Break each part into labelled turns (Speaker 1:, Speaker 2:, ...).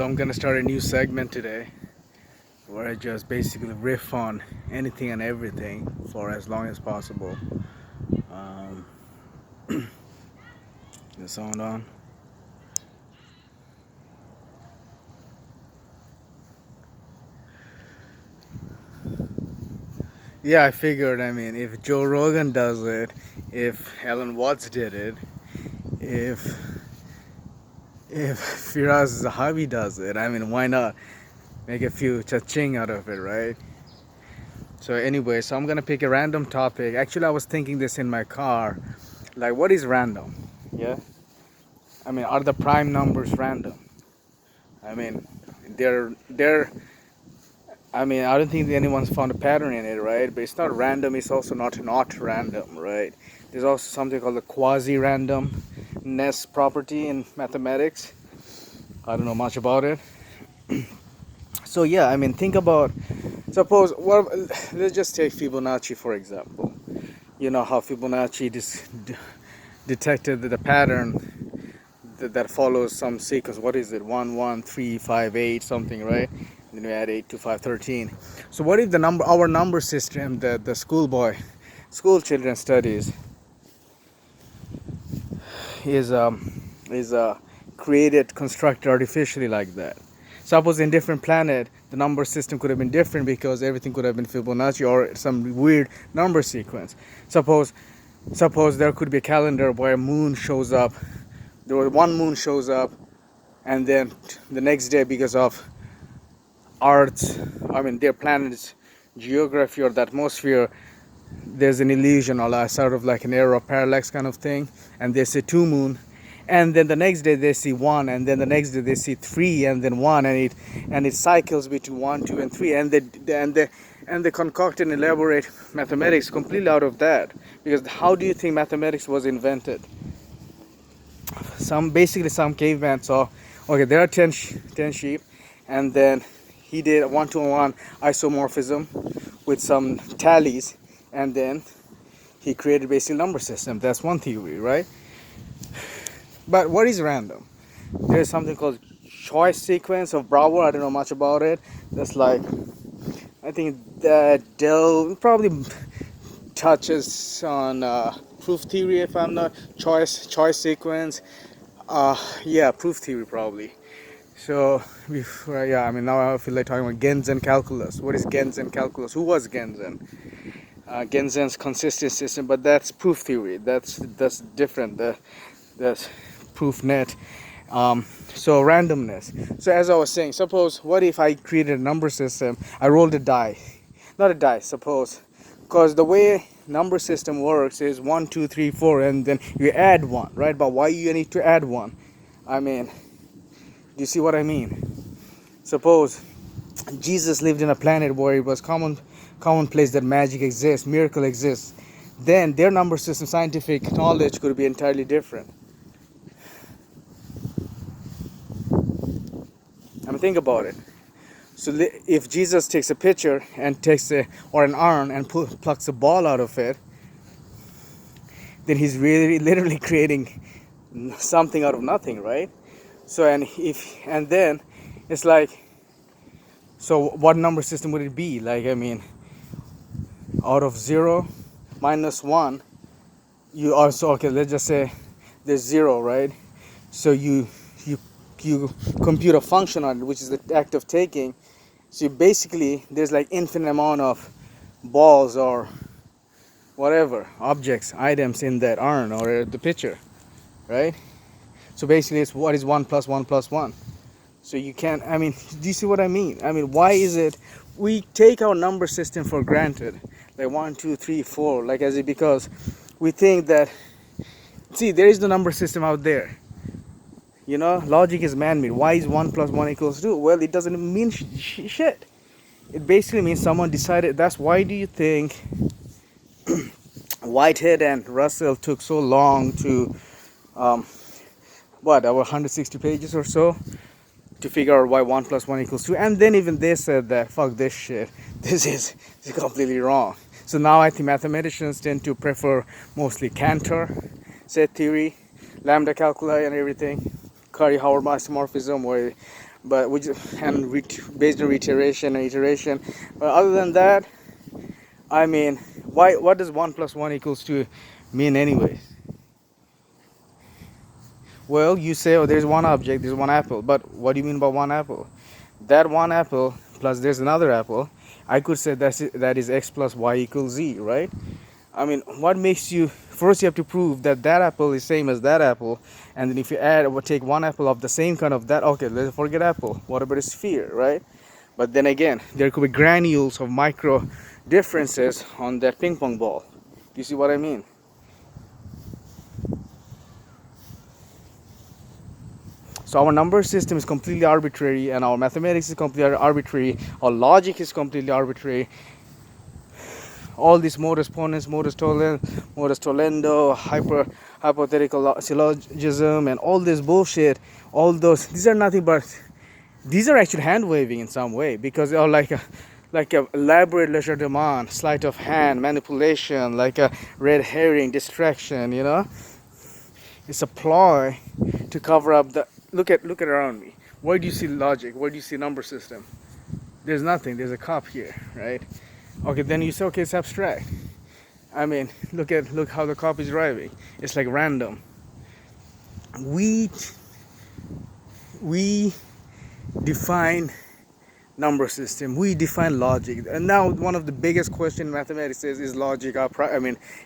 Speaker 1: So I'm gonna start a new segment today where I just basically riff on anything and everything for as long as possible. Um, the sound on. Yeah, I figured. I mean, if Joe Rogan does it, if Alan Watts did it, if Firas Zahavi does it, I mean, why not make a few cha-ching out of it, right? So anyway, so I'm gonna pick a random topic. Actually, I was thinking this in my car. Like, what is random? Yeah. I mean, are the prime numbers random? I mean, they're. I mean, I don't think anyone's found a pattern in it, right? But it's not random. It's also not random, right? There's also something called the quasi-randomness property in mathematics. I don't know much about it. So yeah, I mean, think about. Suppose, well, let's just take Fibonacci for example. You know how Fibonacci detected the pattern that follows some sequence. What is it? 1 1 3 5 8 something, right? And then we add 8 to 5 13. So what if the number, our number system, the school children studies is created, constructed artificially like that? Suppose in different planet the number system could have been different because everything could have been Fibonacci or some weird number sequence. Suppose there could be a calendar where moon shows up. There was one moon shows up, and then the next day, because of Earth's, I mean their planet's geography or the atmosphere, there's an illusion or sort of like an error of parallax kind of thing, and they see two moon, and then the next day they see one, and then the next day they see three, and then one, and it cycles between 1 2 and 3, and they concoct and elaborate mathematics completely out of that. Because how do you think mathematics was invented? Some caveman saw, okay, there are 10 sheep, and then he did 1-to-1 isomorphism with some tallies, and then he created basically number system. That's one theory, right? But what is random? There's something called choice sequence of Brauer. I don't know much about it. That's like, I think that Dell probably touches on proof theory, if I'm not choice sequence. Yeah, proof theory probably. So yeah, I mean, now I feel like talking about Genzen calculus. What is Genzen calculus? Who was Genzen? Genzen's consistent system, but that's proof theory. That's different. That's proof net. So randomness. So as I was saying, suppose what if I created a number system? I rolled a die, not a die. Suppose, because the way number system works is 1 2 3 4, and then you add one, right? But why you need to add one? I mean, do you see what I mean? Suppose Jesus lived in a planet where it was commonplace that magic exists, miracle exists. Then their number system, scientific knowledge could be entirely different. I mean, think about it. So if Jesus takes a picture and takes or an urn and plucks a ball out of it, then he's really literally creating something out of nothing, right? So and then it's like, so what number system would it be? Like, I mean, out of 0 minus 1, you also, okay, let's just say there's 0, right? So you compute a function on it, which is the act of taking. So basically there's like infinite amount of balls or whatever objects, items in that urn or the picture, right? So basically it's what is 1 plus 1 plus 1. So you can't, I mean, do you see what I mean? I mean, why is it we take our number system for granted, like 1 2 3 4, like as it, because we think that, see, there is the number system out there. You know, logic is man-made. Why is 1 plus 1 equals 2? Well, it doesn't mean shit. It basically means someone decided. That's why do you think Whitehead and Russell took so long to, our 160 pages or so, to figure out why 1 plus 1 equals 2. And then even they said that, fuck this shit. This is completely wrong. So now I think mathematicians tend to prefer mostly Cantor set theory, lambda calculi and everything. Curry-Howard isomorphism, but which and based on reiteration and iteration. But other than that, I mean, why? What does 1 + 1 = 2 mean anyway? Well, you say, oh, there's one object, there's one apple, but what do you mean by one apple? That one apple plus there's another apple. I could say that is x plus y = z, right? I mean, what makes you, first you have to prove that that apple is same as that apple, and then if you add or take one apple of the same kind of that, okay, let's forget apple. What about a sphere, right? But then again, there could be granules of micro differences on that ping pong ball. Do you see what I mean? So our number system is completely arbitrary, and our mathematics is completely arbitrary. Our logic is completely arbitrary. All these modus ponens, modus tollendo, hypothetical syllogism, and all this bullshit, all those, these are nothing but, these are actually hand waving in some way, because they are like a elaborate legerdemain, sleight of hand, manipulation, like a red herring, distraction. You know, it's a ploy to cover up the. Look at around me. Where do you see logic? Where do you see number system? There's nothing. There's a cop here, right? Okay, then you say, okay, it's abstract. I mean, look how the cop is driving. It's like random. We define number system. We define logic. And now one of the biggest questions in mathematics is logic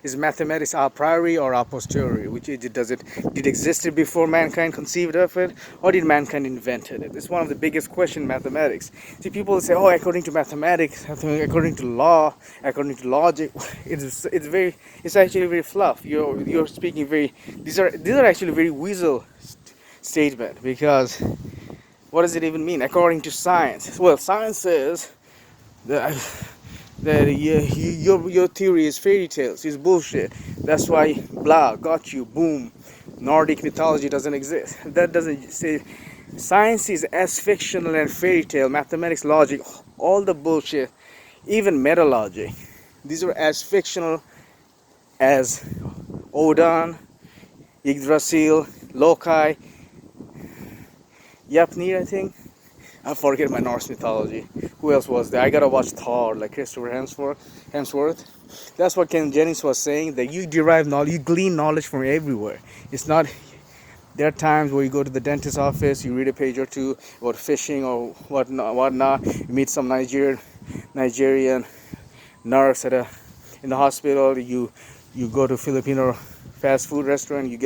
Speaker 1: is mathematics a priori or a posteriori? Which did it existed before mankind conceived of it, or did mankind invented it? It's one of the biggest questions in mathematics. See, people say, oh, according to mathematics, according to law, according to logic, it's actually very fluff. You're speaking very, these are actually very weasel statement, because what does it even mean? According to science, well, science says that your theory is fairy tales, is bullshit. That's why blah, got you, boom. Nordic mythology doesn't exist. That doesn't say. Science is as fictional and fairy tale. Mathematics, logic, all the bullshit, even metalogy. These are as fictional as Odin, Yggdrasil, Loki, Yapnir, I think. I forget my Norse mythology. Who else was there? I gotta watch Thor, like Christopher Hemsworth. That's what Ken Jennings was saying, that you derive knowledge, you glean knowledge from everywhere. It's not, there are times where you go to the dentist's office, you read a page or two about fishing or whatnot. You meet some Nigerian nurse in the hospital. You go to Filipino fast food restaurant, you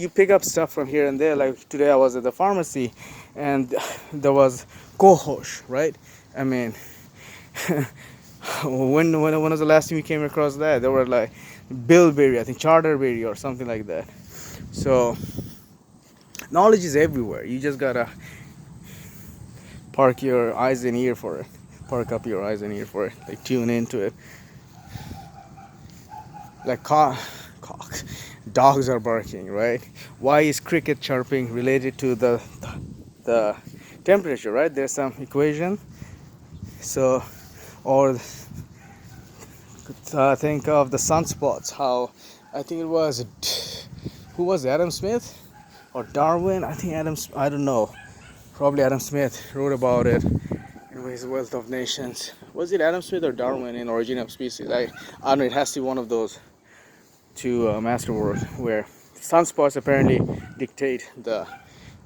Speaker 1: pick up stuff from here and there. Like today I was at the pharmacy and there was cohosh, right? I mean, when was the last time you came across that? There were like bilberry, I think charterberry or something like that. So knowledge is everywhere. You just gotta park your eyes and ear for it. Park up your eyes and ear for it. Like tune into it. Like dogs are barking, right? Why is cricket chirping related to the temperature, right? There's some equation. So, or think of the sunspots. How I think it was, who was it, Adam Smith or Darwin? I think I don't know. Probably Adam Smith wrote about it in his Wealth of Nations. Was it Adam Smith or Darwin in Origin of Species? I don't know. It has to be one of those two masterwork, where sunspots apparently dictate the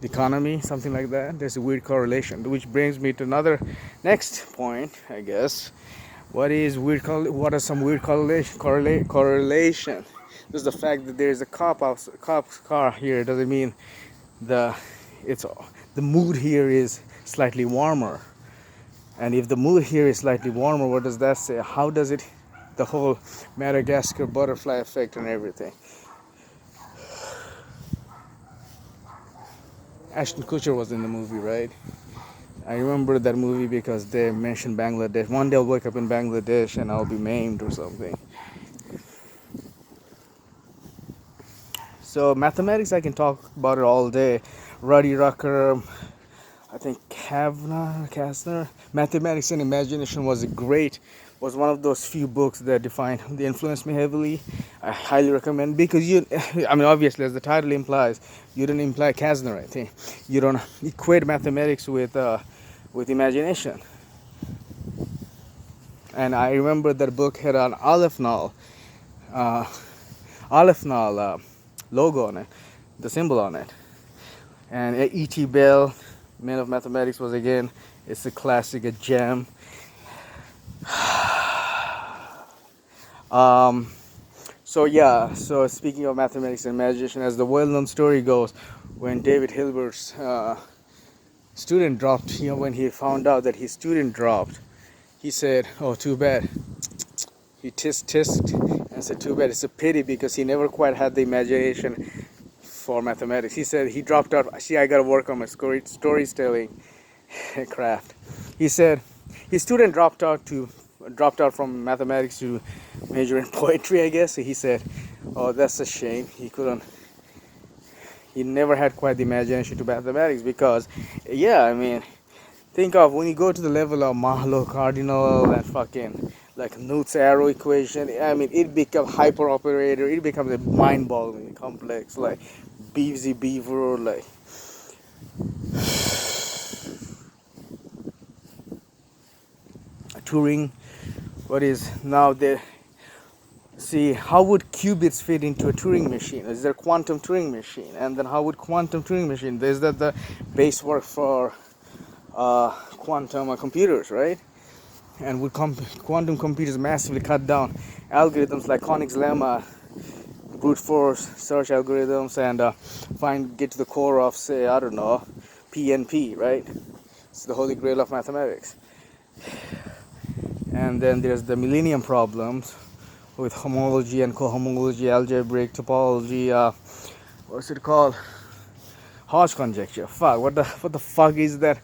Speaker 1: economy, something like that. There's a weird correlation, which brings me to another next point, I guess. What are some weird correlation? Just the fact that there's a cop's car here doesn't mean the mood here is slightly warmer. And if the mood here is slightly warmer, what does that say? How does it, the whole Madagascar butterfly effect and everything? Ashton Kutcher was in the movie, right? I remember that movie because they mentioned Bangladesh. One day I'll wake up in Bangladesh and I'll be maimed or something. So mathematics, I can talk about it all day. Ruddy Rucker, I think Kastner. Mathematics and Imagination was a great was one of those few books that they influenced me heavily. I highly recommend, because I mean, obviously, as the title implies, you don't imply Kazner, I think. You don't equate mathematics with imagination. And I remember that book had an uh, Aleph Nal logo on it, the symbol on it. And E.T. Bell, Man of Mathematics, was again, it's a classic, a gem. So yeah, so speaking of mathematics and imagination, as the well-known story goes, when David Hilbert's student dropped, when he found out that his student dropped, he said, "Oh, too bad." He tissed and said, "Too bad. It's a pity, because he never quite had the imagination for mathematics." He said he dropped out. See, I gotta work on my storytelling craft. He said his student dropped out from mathematics to major in poetry, I guess. He said, "Oh, that's a shame. He never had quite the imagination to mathematics, because, yeah, I mean, think of when you go to the level of Mahlo cardinal and fucking like Newton's arrow equation. I mean, it becomes hyper operator. It becomes a mind-boggling complex, like Beavesy Beaver, like." Turing, what is now the, see, how would qubits fit into a Turing machine? Is there quantum Turing machine? And then how would quantum Turing machine, is that the base work for quantum computers, right? And would quantum computers massively cut down algorithms like Koenig's lemma, brute force search algorithms, and get to the core of, say, I don't know, PNP, right? It's the holy grail of mathematics. And then there's the millennium problems with homology and cohomology, algebraic topology, what's it called? Hodge conjecture. Fuck, what the fuck is that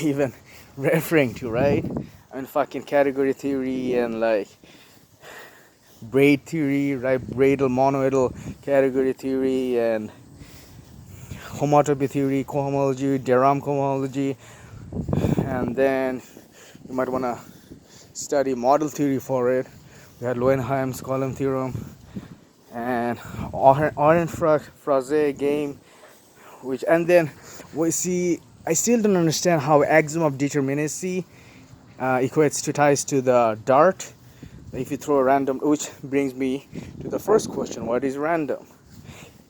Speaker 1: even referring to, right? I mean, fucking category theory and like braid theory, right? Braidal monoidal category theory and homotopy theory, cohomology, de Rham cohomology, and then you might want to study model theory for it. We had Lowenheim's column theorem and Oren-Frazee game, and then we see, I still don't understand how axiom of determinacy ties to the dart. If you throw a random, which brings me to the first question: what is random?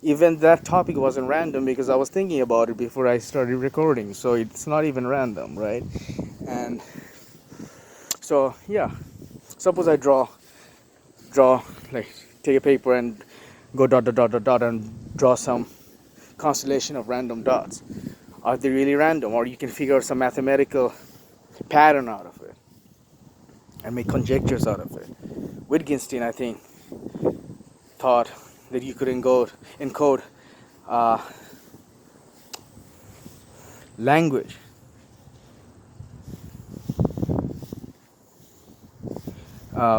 Speaker 1: Even that topic wasn't random, because I was thinking about it before I started recording, so it's not even random, right? And so yeah, suppose I draw, like, take a paper and go dot dot dot dot dot and draw some constellation of random dots. Are they really random? Or you can figure out some mathematical pattern out of it and make conjectures out of it. Wittgenstein, I think, thought that you could encode language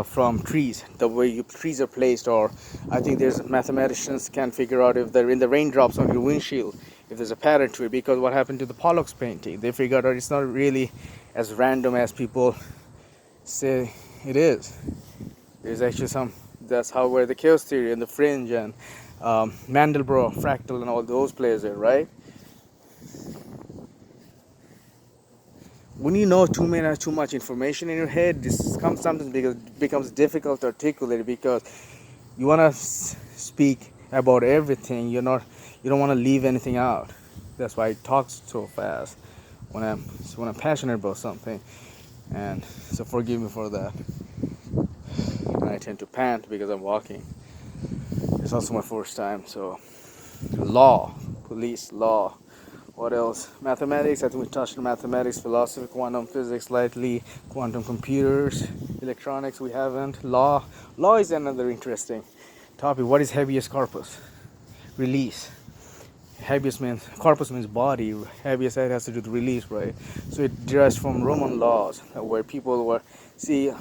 Speaker 1: from trees, the way trees are placed. Or I think there's mathematicians can figure out if they're in the raindrops on your windshield, if there's a pattern to it. Because what happened to the Pollock's painting, they figured out it's not really as random as people say it is. There's actually that's where the chaos theory and the fringe and Mandelbrot fractal and all those plays there, right? When you know too much information in your head, this comes sometimes because it becomes difficult to articulate, because you want to speak about everything. You don't want to leave anything out. That's why I talk so fast when I'm passionate about something, and so forgive me for that. I tend to pant because I'm walking. It's also my first time. So police law. What else? Mathematics. I think we touched on mathematics, philosophy, quantum physics lightly, quantum computers, electronics. We haven't. Law is another interesting topic. What is habeas corpus? Release. Corpus means body. Habeas has to do with release, right? So it derives from Roman laws, where people were, see,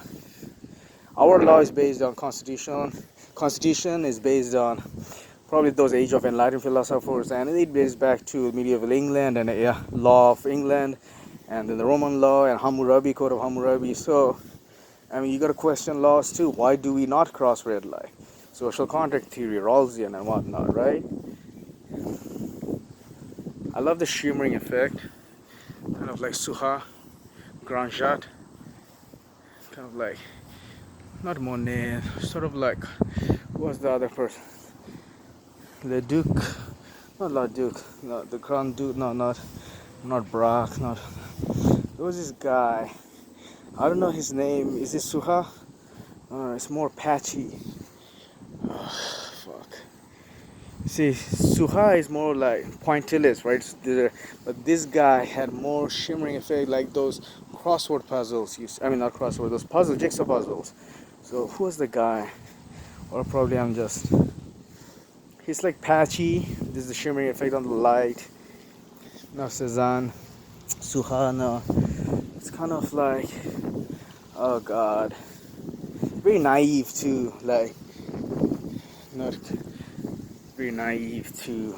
Speaker 1: our law is based on constitution. Constitution is based on probably those age of enlightened philosophers, and it dates back to medieval England and law of England, and then the Roman law and Hammurabi, Code of Hammurabi. So, I mean, you got to question laws too. Why do we not cross red light? Social contract theory, Rawlsian and whatnot, right? I love the shimmering effect, kind of like Suha, Granjat, kind of like, not Monet, sort of like, who was the other person? Le Duc, not La Duc, no, the Grand Duke, no, not Braque, not, there was this guy, I don't know his name, is it Suha? It's more patchy. Oh, fuck. See, Suha is more like pointillist, right? But this guy had more shimmering effect, like those crossword puzzles. I mean, not crossword, those jigsaw puzzles. So who was the guy? Or probably I'm just. He's like patchy. This is the shimmering effect on the light. No, Cezanne, Suha, no. It's kind of like, oh god, very naive too. Like, not very naive too.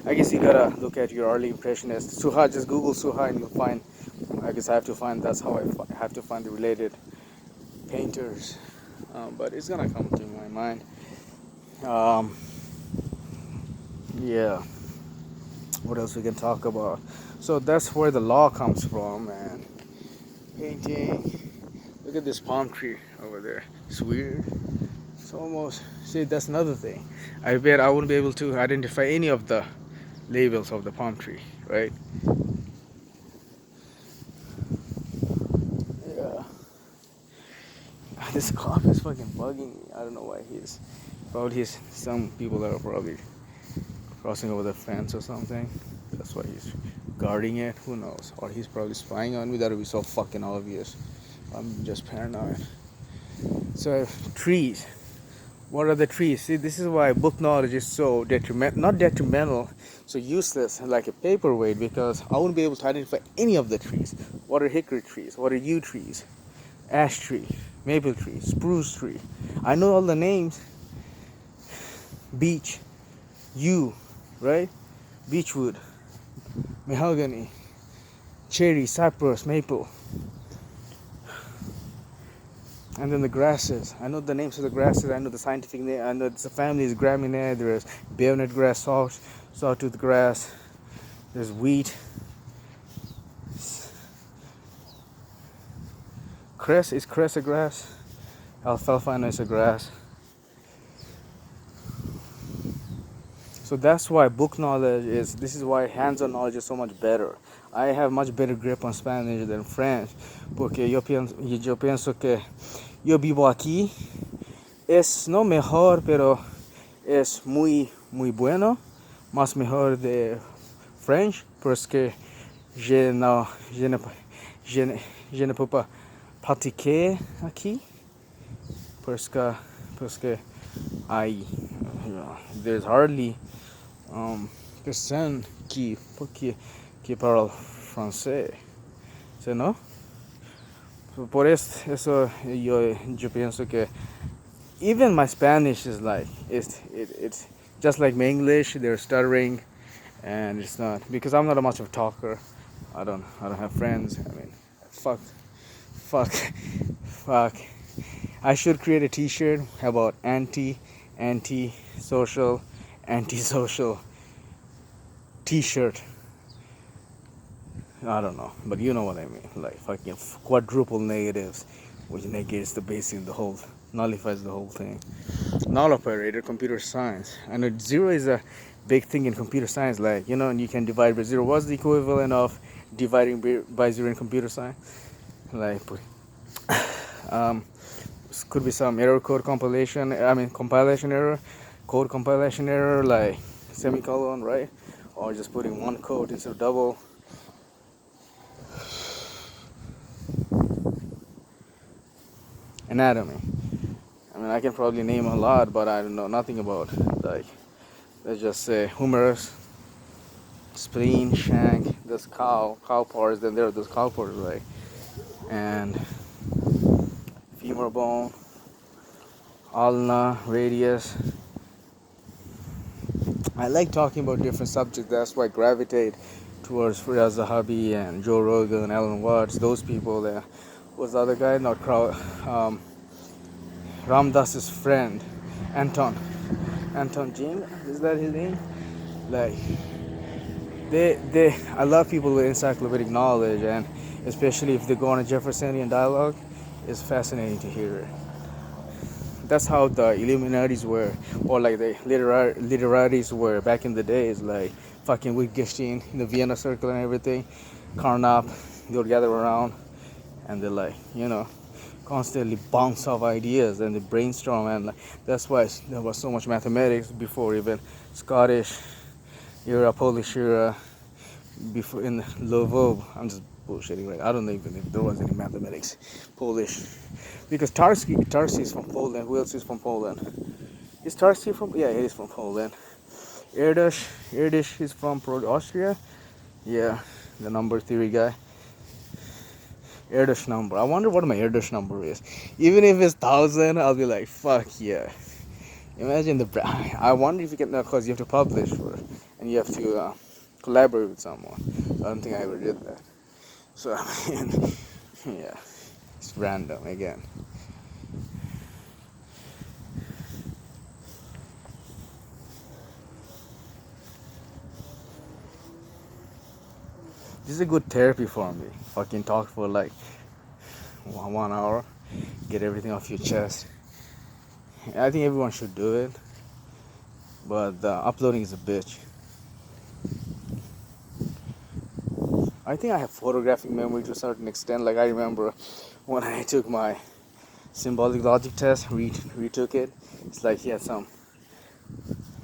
Speaker 1: I guess you gotta look at your early impressionists. Suha, just Google Suha and you'll find. I guess I have to find. That's how I have to find the related painters. But it's gonna come to my mind. Yeah. What else we can talk about? So that's where the law comes from, and painting. Look at this palm tree over there. It's weird. It's almost. See, that's another thing. I bet I wouldn't be able to identify any of the labels of the palm tree, right? Yeah. This cop is fucking bugging me. I don't know why he's. Probably some people are probably crossing over the fence or something. That's why he's guarding it. Who knows? Or he's probably spying on me. That would be so fucking obvious. I'm just paranoid. So, trees. What are the trees? See, this is why book knowledge is so detrimental, not detrimental, so useless, like a paperweight, because I wouldn't be able to identify any of the trees. What are hickory trees? What are yew trees? Ash tree, maple tree, spruce tree. I know all the names. Beech, yew, right? Beechwood, mahogany, cherry, cypress, maple. And then the grasses. I know the names of the grasses. I know the scientific name. I know the family is Gramineae. There's bayonet grass, sawtooth grass. There's wheat. Cress, is cress a grass? Alfalfa, I know it's a grass. So that's why book knowledge is, this is why hands-on knowledge is so much better. I have much better grip on Spanish than French, porque yo pienso que yo vivo aquí, es no mejor, pero es muy bueno, más mejor de French, porque je ne peux pas pratiquer aquí, porque there's hardly personne qui parle français, ¿sí, no? Por eso yo pienso que even my Spanish is like it's just like my English. They're stuttering, and it's not because I'm not a much of a talker. I don't have friends. I mean, fuck. I should create a T-shirt about antisocial T-shirt. I don't know, but you know what I mean. Like fucking quadruple negatives, which negates the basic, the whole, nullifies the whole thing. Null operator, computer science. I know zero is a big thing in computer science. Like, you know, and you can divide by zero. What's the equivalent of dividing by zero in computer science? Like, could be some error code compilation. I mean, compilation error, code compilation error, like semicolon, right? Or just putting one code instead of double. Anatomy. I mean, I can probably name a lot, but I don't know nothing about, like, let's just say humerus, spleen, shank, this cow parts, then there are those cow parts, right? And femur bone, ulna, radius. I like talking about different subjects. That's why I gravitate towards Firaz Zahabi and Joe Rogan, Alan Watts, those people. They're Was the other guy? Not Crow. Ramdas's friend, Anton. Anton Jing, is that his name? Like I love people with encyclopedic knowledge, and especially if they go on a Jeffersonian dialogue, it's fascinating to hear it. That's how the Illuminatis were, or like the literaries were back in the days, like fucking Wittgenstein in the Vienna Circle and everything, Carnap, they would gather around and they like, constantly bounce off ideas and they brainstorm, and like, that's why there was so much mathematics before even Scottish era, Polish era, before in Lvov. I'm just bullshitting, right? I don't know even if there was any mathematics, Polish, because Tarski is from Poland. Who else is from Poland? Is Tarski from? Yeah, he is from Poland. Erdős is from Austria. Yeah, the number theory guy. Erdős number. I wonder what my Erdős number is. Even if it's 1,000, I'll be like, fuck yeah. Imagine I wonder if you can, because you have to publish for it, and you have to collaborate with someone. I don't think I ever did that. So, I mean, yeah, it's random again. This is a good therapy for me. Fucking talk for like 1 hour, get everything off your chest. I think everyone should do it, but uploading is a bitch. I think I have photographic memory to a certain extent. Like I remember when I took my symbolic logic test, retook it. It's like he had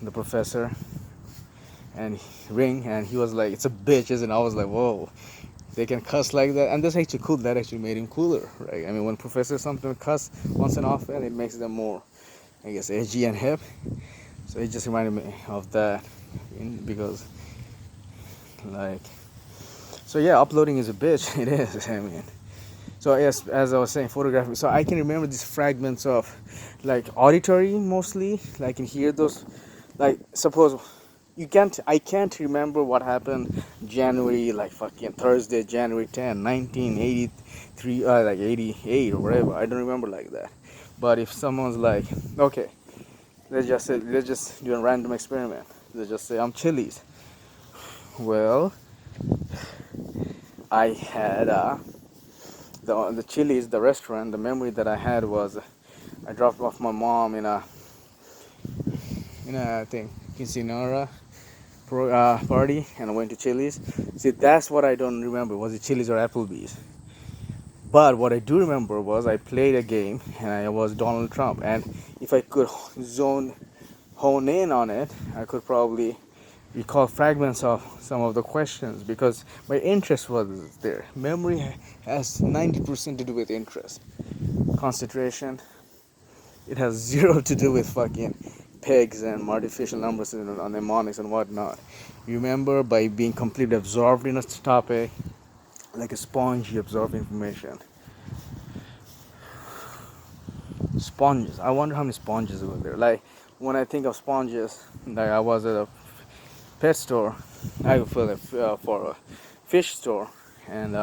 Speaker 1: the professor, and he was like, "It's a bitch," isn't it? I was like, "Whoa, they can cuss like that," and that's actually cool. That actually made him cooler, right? I mean, when professors sometimes cuss once and often, it makes them more, I guess, edgy and hip. So it just reminded me of that, because, like, so yeah, uploading is a bitch. It is. I mean, so yes, as I was saying, photography. So I can remember these fragments of, like, auditory mostly. Like I can hear those. Like suppose I can't remember what happened January, like fucking Thursday, January 10, 1983, like 88 or whatever. I don't remember like that. But if someone's like, okay, let's just do a random experiment. Let's just say I'm Chili's. Well, I had the Chili's, the restaurant. The memory that I had was I dropped off my mom in a I think quinceañera party, and I went to Chili's. See, that's what I don't remember. Was it Chili's or Applebee's? But what I do remember was I played a game and I was Donald Trump, and if I could hone in on it, I could probably recall fragments of some of the questions, because my interest was there. Memory has 90% to do with interest. Concentration, it has zero to do with fucking pegs and artificial numbers and mnemonics and whatnot. Remember, by being completely absorbed in a topic, like a sponge, you absorb information. Sponges. I wonder how many sponges were there. Like, when I think of sponges, like I was at a pet store, I for a fish store, and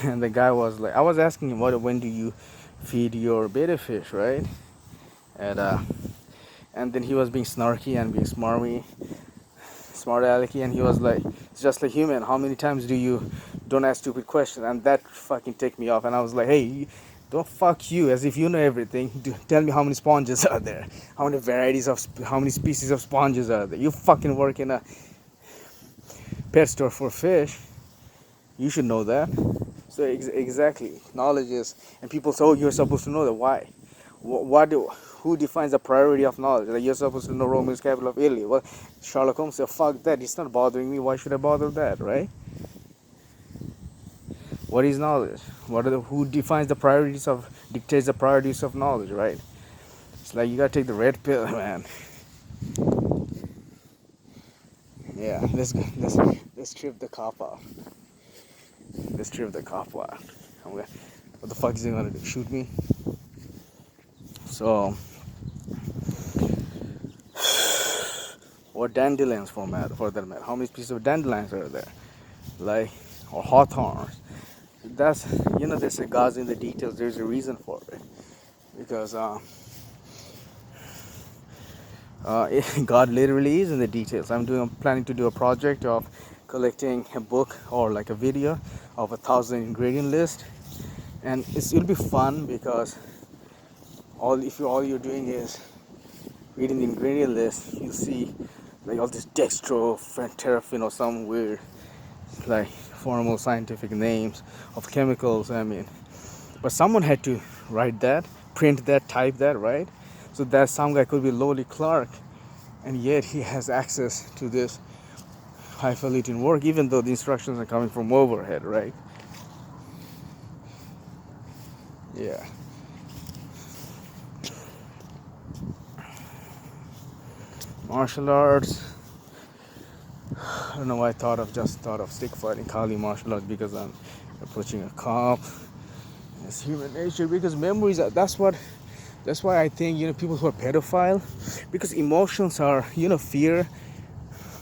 Speaker 1: and the guy was like, I was asking him, when do you feed your betta fish, right? And then he was being snarky and being smart alecky, and he was like, it's just like human. How many times do you don't ask stupid questions? And that fucking ticked me off. And I was like, hey, don't fuck you, as if you know everything. Tell me how many sponges are there, how many species of sponges are there. You fucking work in a pet store for fish, you should know that. So exactly, knowledge is, and people say, oh, you're supposed to know that. Why? Who defines the priority of knowledge? Like, you're supposed to know Rome is capital of Italy. Well, Sherlock Holmes said, fuck that, it's not bothering me, why should I bother that, right? What is knowledge? Who defines dictates the priorities of knowledge, right? It's like, you gotta take the red pill, man. Yeah, let's trip the cop off. Let's trip the cop off. What the fuck is he gonna do? Shoot me? So, or dandelions for that matter. How many species of dandelions are there? Like, or hawthorns. that's, there's a God's in the details. There's a reason for it, because God literally is in the details. I'm planning to do a project of collecting a book or like a video of 1,000 ingredient list, and it'll be fun because all you're doing is reading the ingredient list. You see like all this dextrofenterphen or some weird like formal scientific names of chemicals. I mean, but someone had to write that, print that, type that, right? So that some guy could be lowly clerk, and yet he has access to this highfalutin work, even though the instructions are coming from overhead, right? Yeah. Martial arts. I don't know why just thought of stick fighting, Kali martial arts, because I'm approaching a cop. It's human nature, because memories are, that's why I think, people who are pedophile, because emotions are, fear.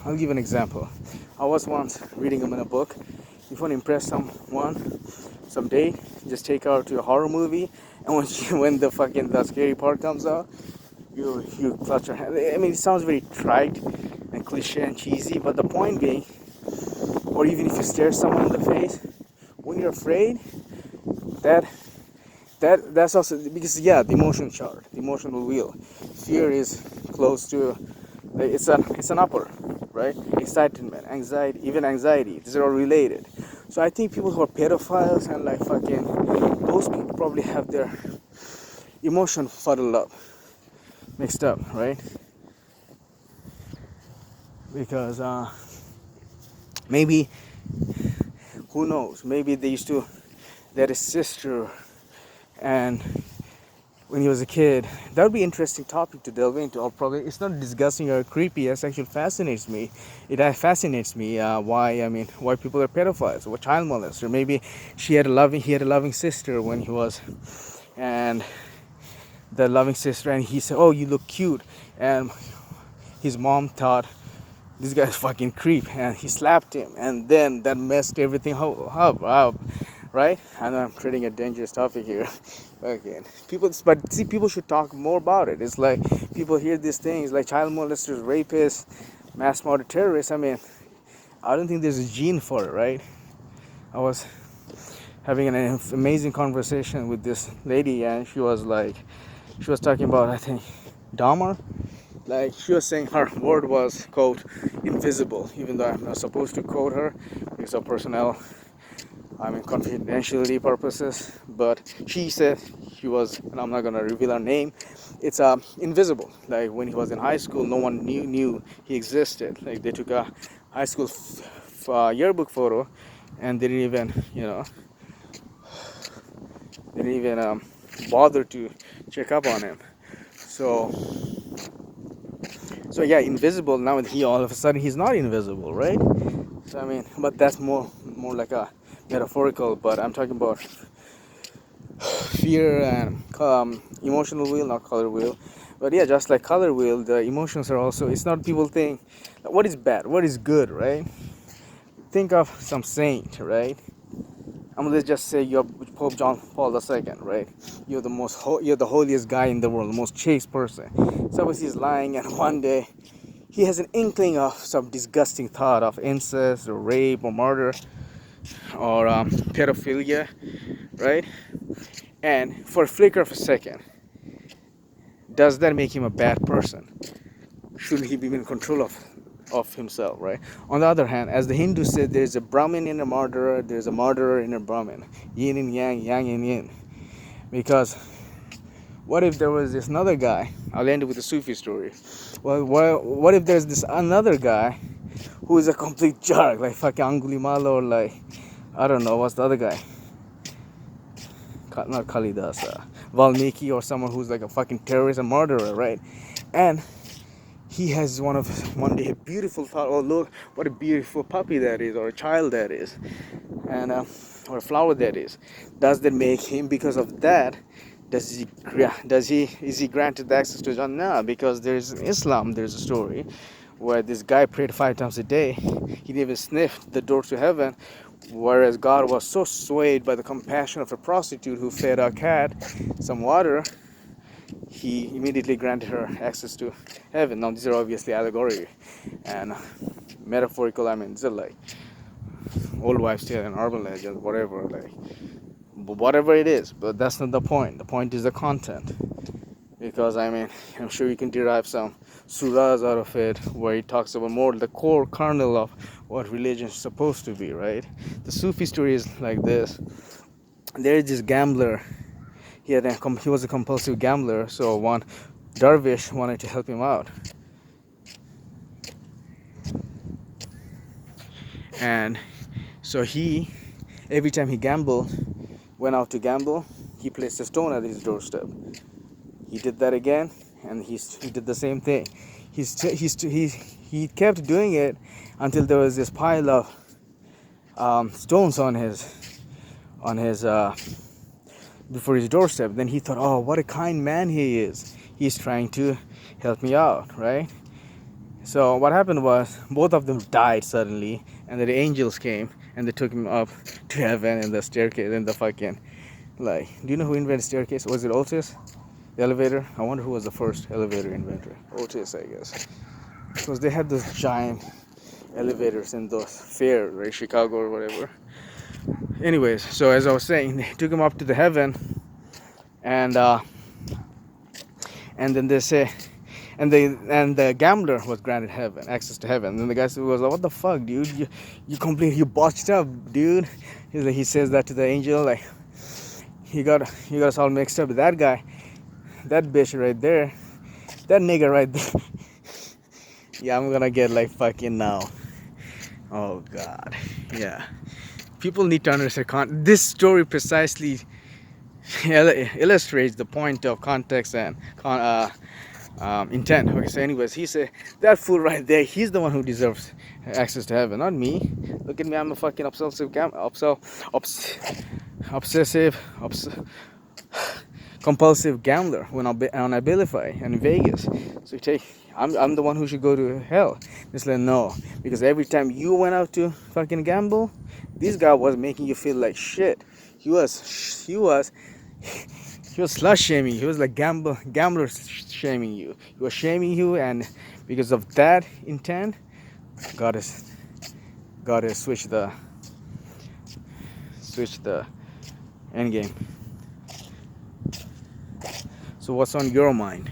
Speaker 1: I'll give an example. I was once reading them in a book. If you want to impress someone someday, just take her to a horror movie, and when the scary part comes out, you clutch her hand. I mean, it sounds very trite and cliche and cheesy, but the point being, or even if you stare someone in the face, when you're afraid, that that's also, because the emotion chart, the emotional wheel. Fear is close to, like, it's an upper, right? Excitement, anxiety, even anxiety, these are all related. So I think people who are pedophiles and like fucking, those people probably have their emotion fuddled up, mixed up, right? Because maybe, who knows, maybe they had a sister, and when he was a kid, that would be an interesting topic to delve into. Or probably, it's not disgusting or creepy. It actually fascinates me. It fascinates me why people are pedophiles or child molesters. Maybe he had a loving sister when he was, and the loving sister, and he said, "Oh, you look cute," and his mom thought this guy's fucking creep, and he slapped him, and then that messed everything up, right? I know I'm treading a dangerous topic here. Again, people should talk more about it. It's like people hear these things like child molesters, rapists, mass murder terrorists. I mean, I don't think there's a gene for it, right? I was having an amazing conversation with this lady, and she was talking about, I think, Dahmer. Like, she was saying her word was, quote, invisible, even though I'm not supposed to quote her because of personnel, confidentiality purposes. But she said she was, and I'm not gonna reveal her name. It's invisible. Like, when he was in high school, no one knew he existed. Like, they took a high school yearbook photo, and they didn't even, bother to check up on him. So yeah, invisible. Now he all of a sudden he's not invisible, right? So I mean, but that's more like a metaphorical. But I'm talking about fear and emotional wheel, not color wheel. But yeah, just like color wheel, the emotions are also. It's not people think what is bad, what is good, right? Think of some saint, right? Let's just say you're Pope John Paul II, right? You're the holiest guy in the world, the most chaste person. Suppose he's lying, and one day he has an inkling of some disgusting thought of incest or rape or murder or pedophilia, right? And for a flicker of a second, does that make him a bad person? Should he be in control of himself, right? On the other hand, as the Hindus said, there's a Brahmin in a murderer, there's a murderer in a Brahmin. Yin and yang, yang and yin. Because what if there was this another guy? I'll end it with a Sufi story. Well, what if there's this another guy who is a complete jerk, like fucking Angulimala, or like, I don't know, what's the other guy? Not Kalidas, Valmiki, or someone who's like a fucking terrorist, a murderer, right? And he has one day a beautiful thought, oh look, what a beautiful puppy that is, or a child that is, and or a flower that is. Does that make him, because of that, is he granted the access to Jannah? Because there's in Islam, there's a story where this guy prayed 5 times a day. He didn't even sniff the door to heaven. Whereas God was so swayed by the compassion of a prostitute who fed a cat some water, he immediately granted her access to heaven. Now these are obviously allegory and metaphorical. I mean, these are like old wives' tale and urban legends, whatever, like whatever it is. But that's not the point. The point is the content. Because I mean, I'm sure you can derive some surahs out of it, where he talks about more the core kernel of what religion is supposed to be, right? The Sufi story is like this. There is this gambler. He was a compulsive gambler, so one dervish wanted to help him out, and so every time he went out to gamble, he placed a stone at his doorstep. He did that again, and he did the same thing. He kept doing it until there was this pile of stones on his before his doorstep. Then he thought, oh, what a kind man he is. He's trying to help me out, right? So what happened was both of them died suddenly, and the angels came and they took him up to heaven in the staircase in the fucking, like, do you know who invented staircase? Was it Otis? The elevator? I wonder who was the first elevator inventor. Otis, I guess. Because they had those giant elevators in those fair, right? Chicago or whatever. Anyways, so as I was saying, they took him up to the heaven, and then they say, and the gambler was granted access to heaven. And then the guy was like, "What the fuck, dude? You botched up, dude." He says that to the angel, like, you got us all mixed up. That guy, that bitch right there, that nigga right there. Yeah, I'm gonna get like fucking now. Oh God, yeah. People need to understand this story precisely illustrates the point of context and intent. Okay, so anyways, he said that fool right there, he's the one who deserves access to heaven, not me. Look at me, I'm a fucking compulsive gambler when on Abilify and in Vegas. So I'm the one who should go to hell. It's like, no, because every time you went out to fucking gamble, this guy was making you feel like shit. He was slut shaming. He was like gambler shaming you. He was shaming you, and because of that intent, God has switched the end game. So what's on your mind?